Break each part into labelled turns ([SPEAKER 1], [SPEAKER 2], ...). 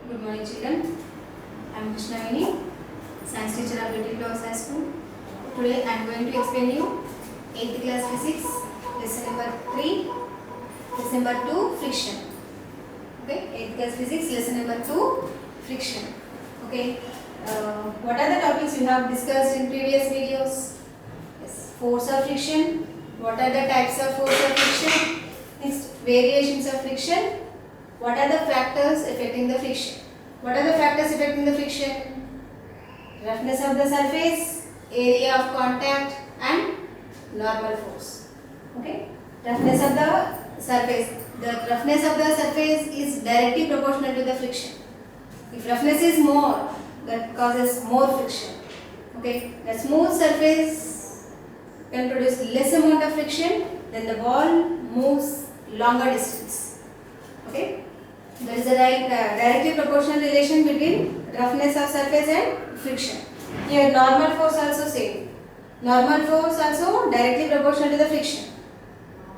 [SPEAKER 1] Good morning, children. I am Krishnavini, science teacher of Little Flowers High School. Today I am going to explain you 8th class physics, lesson number 3, lesson number 2, friction. Okay, 8th class physics, lesson number 2, friction. Okay, what are the topics you have discussed in previous videos? Yes, force of friction. What are the types of force of friction? Next, variations of friction. What are the factors affecting the friction? What are the factors affecting the friction? Roughness of the surface, area of contact and normal force. Okay? Roughness of the surface. The roughness of the surface is directly proportional to the friction. If roughness is more, that causes more friction. Okay? The smooth surface can produce less amount of friction, then the ball moves longer distance. Okay? There is a directly proportional relation between roughness of surface and friction. Here normal force also same. Normal force also directly proportional to the friction.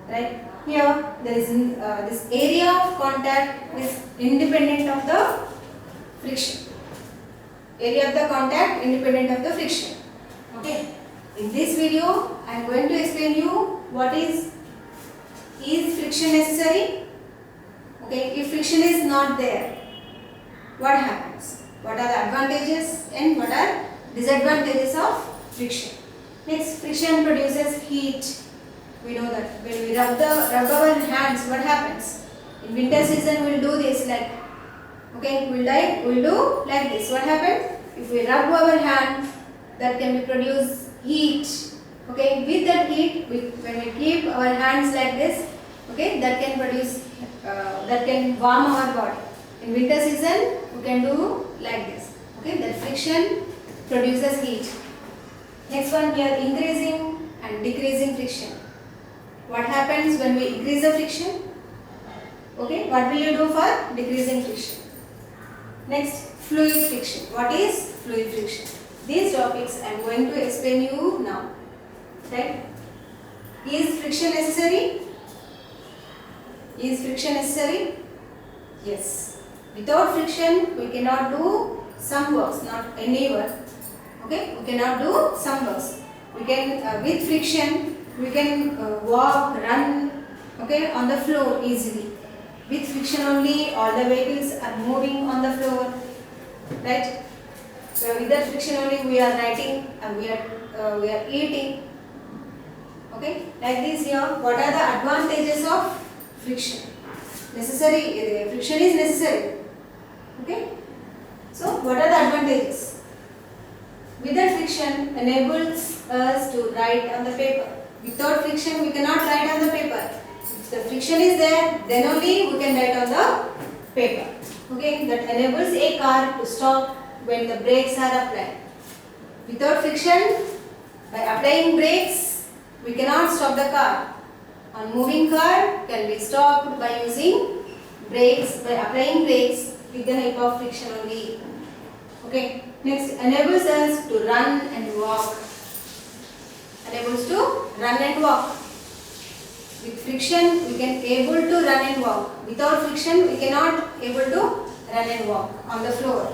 [SPEAKER 1] Right? Here there is this area of contact is independent of the friction. Area of the contact independent of the friction. Okay. In this video I am going to explain you what is friction necessary? Okay, if friction is not there, what happens? What are the advantages and what are disadvantages of friction? Next, friction produces heat. We know that when we rub our hands, what happens? In winter season, we'll do this like, okay, we'll do like this. What happens? If we rub our hand, that can be produce heat. Okay, with that heat, when we keep our hands like this, okay, that can produce, that can warm our body. In winter season, we can do like this. Okay, that friction produces heat. Next one here, increasing and decreasing friction. What happens when we increase the friction? Okay, what will you do for decreasing friction? Next, fluid friction. What is fluid friction? These topics I am going to explain you now. Right? Is friction necessary? Is friction necessary? Yes. Without friction, we cannot do some works, not any work. Okay? We cannot do some works. We can, with friction, we can walk, run, okay, on the floor easily. With friction only, all the vehicles are moving on the floor. Right? So with that friction only, we are writing and we are eating. Okay? Like this here, what are the advantages of friction? Necessary, friction is necessary. Okay? So, what are the advantages? With that friction enables us to write on the paper. Without friction, we cannot write on the paper. If the friction is there, then only we can write on the paper. Okay? That enables a car to stop when the brakes are applied. Without friction, by applying brakes, we cannot stop the car. A moving car can be stopped by using brakes, by applying brakes with the help of friction only. Okay. Next, enables us to run and walk. Enables to run and walk. With friction, we can able to run and walk. Without friction, we cannot able to run and walk on the floor.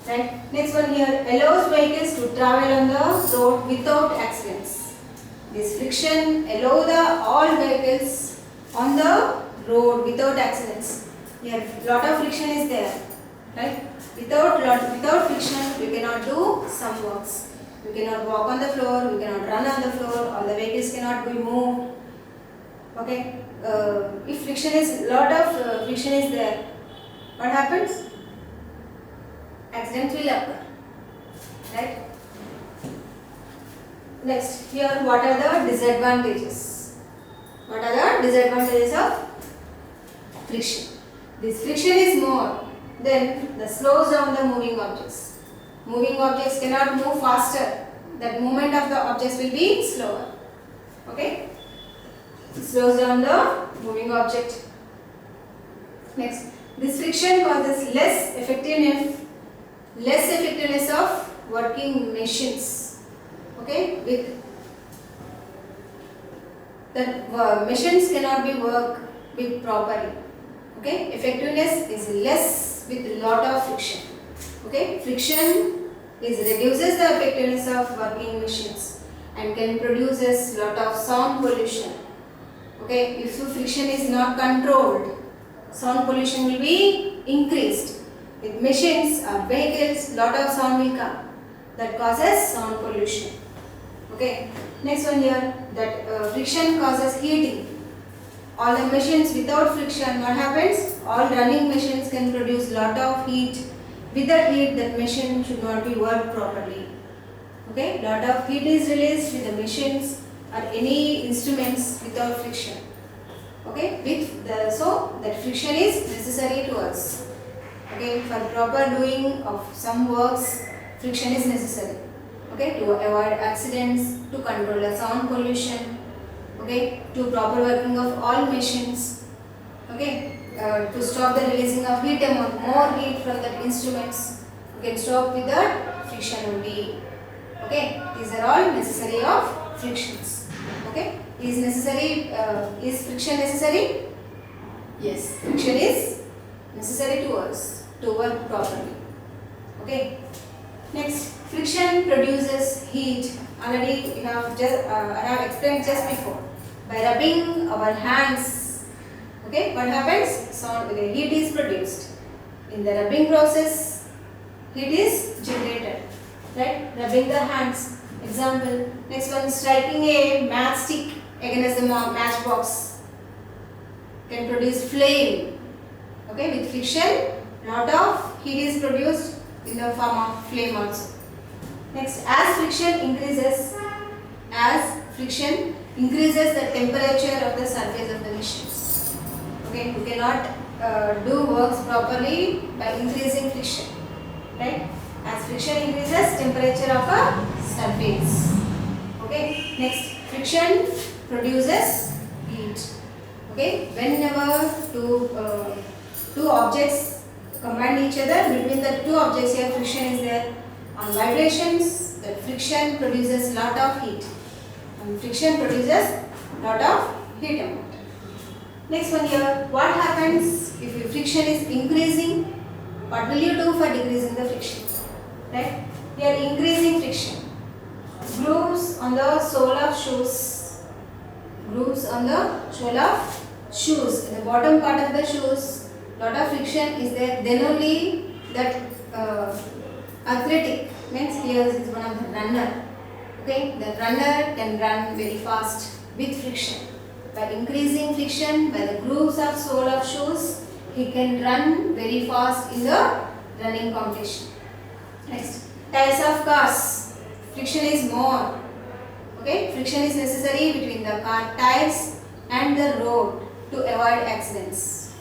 [SPEAKER 1] Right. Next one here, allows vehicles to travel on the road without accidents. This friction allows all vehicles on the road without accidents. Here, lot of friction is there, right? Without friction, we cannot do some works. We cannot walk on the floor. We cannot run on the floor. All the vehicles cannot be moved. Okay. If friction is lot of friction is there, what happens? Accidents will occur, right? Next, here what are the disadvantages? What are the disadvantages of friction? This friction is more, then that slows down the moving objects. Moving objects cannot move faster. That movement of the objects will be slower. Okay? It slows down the moving object. Next, this friction causes less effectiveness of working machines. Okay, with the machines cannot be worked with properly. Okay, effectiveness is less with lot of friction. Okay, friction reduces the effectiveness of working machines and can produces lot of sound pollution. Okay, if the friction is not controlled, sound pollution will be increased. With machines or vehicles, lot of sound will come. That causes sound pollution. Okay. Next one here, that friction causes heating. All the machines without friction, what happens? All running machines can produce lot of heat. Without heat, that machine should not be worked properly. Okay, lot of heat is released with the machines or any instruments without friction. Okay, so that friction is necessary to us. Okay, for proper doing of some works, friction is necessary. Okay, to avoid accidents, to control the sound pollution, okay, to proper working of all machines, okay, to stop the releasing of heat amount, more heat from the instruments, you can stop with the friction only. Okay, these are all necessary of frictions. Okay, is friction necessary? Yes, friction is necessary to us to work properly. Okay. Next, friction produces heat. Already we have I have explained just before. By rubbing our hands, okay, what happens? The heat is produced. In the rubbing process, heat is generated. Right? Rubbing the hands. Example. Next one, striking a matchstick against the matchbox can produce flame. Okay, with friction, lot of heat is produced in the form of flame also. Next, as friction increases the temperature of the surface of the machines. Okay, you cannot do works properly by increasing friction. Right? As friction increases, temperature of a surface. Okay. Next, friction produces heat. Okay. Whenever two objects combine each other, between the two objects here friction is there. On vibrations, the friction produces lot of heat. And friction produces lot of heat amount. Next one here, what happens if your friction is increasing? What will you do for decreasing the friction? Right? Here increasing friction. Grooves on the sole of shoes. Grooves on the sole of shoes. In the bottom part of the shoes, lot of friction is there. Then only that athletic means here is one of the runner. Okay, the runner can run very fast with friction. By increasing friction by the grooves of sole of shoes, he can run very fast in the running competition. Next, tires of cars. Friction is more. Okay, friction is necessary between the car tires and the road to avoid accidents.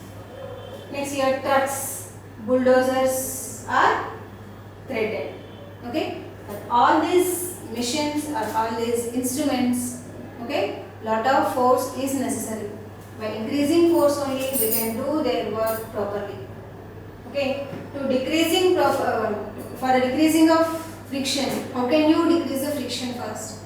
[SPEAKER 1] Next here, trucks, bulldozers are threaded. Okay, but all these machines or all these instruments, okay, lot of force is necessary. By increasing force only they can do their work properly. Okay, to decreasing for the decreasing of friction, how can you decrease the friction first?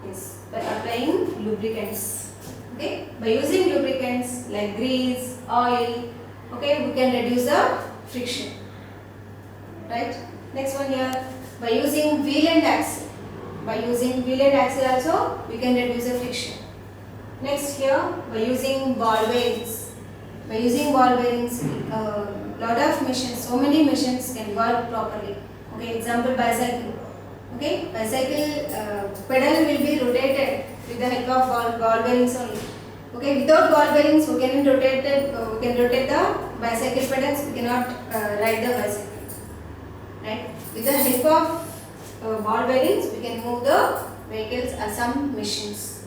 [SPEAKER 1] Yes, by applying lubricants. Okay, by using lubricants like grease, oil, okay, we can reduce the friction. Right? Next one here, by using wheel and axle. By using wheel and axle also we can reduce the friction. Next here, by using ball bearings. By using ball bearings, lot of machines, so many machines can work properly. Okay, example bicycle. Okay, bicycle pedal will be rotated with the help of ball bearings only. Okay, without ball bearings we can rotate the bicycle pedals. We cannot ride the bicycle. Right? With the help of ball bearings, we can move the vehicles or some machines.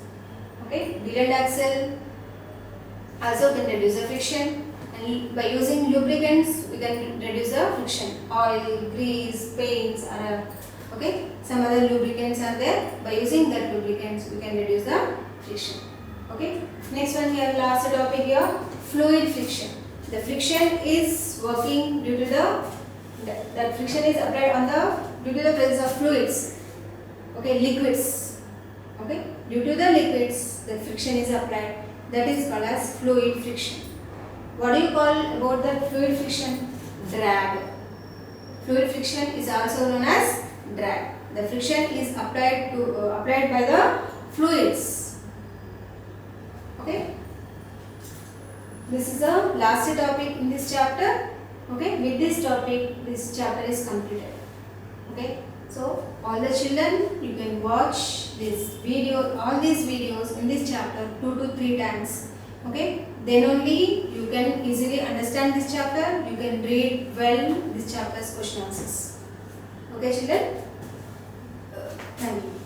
[SPEAKER 1] Okay, wheel and axle also can reduce the friction, and by using lubricants we can reduce the friction. Oil, grease, paints, or okay, some other lubricants are there. By using that lubricants we can reduce the friction. Okay, next one here, last topic here, fluid friction. The friction is working due to that friction is applied on due to the presence of fluids. Okay, liquids. Okay, due to the liquids, the friction is applied. That is called as fluid friction. What do you call about the fluid friction? The drag. Fluid friction is also known as drag. The friction is applied by the fluids. Okay. This is the last topic in this chapter. Okay. With this topic, this chapter is completed. Okay. So all the children, you can watch this video, all these videos in this chapter 2 to 3 times. Okay. Then only you can easily understand this chapter. You can read well this chapter's question answers. Okay, children. Thank you.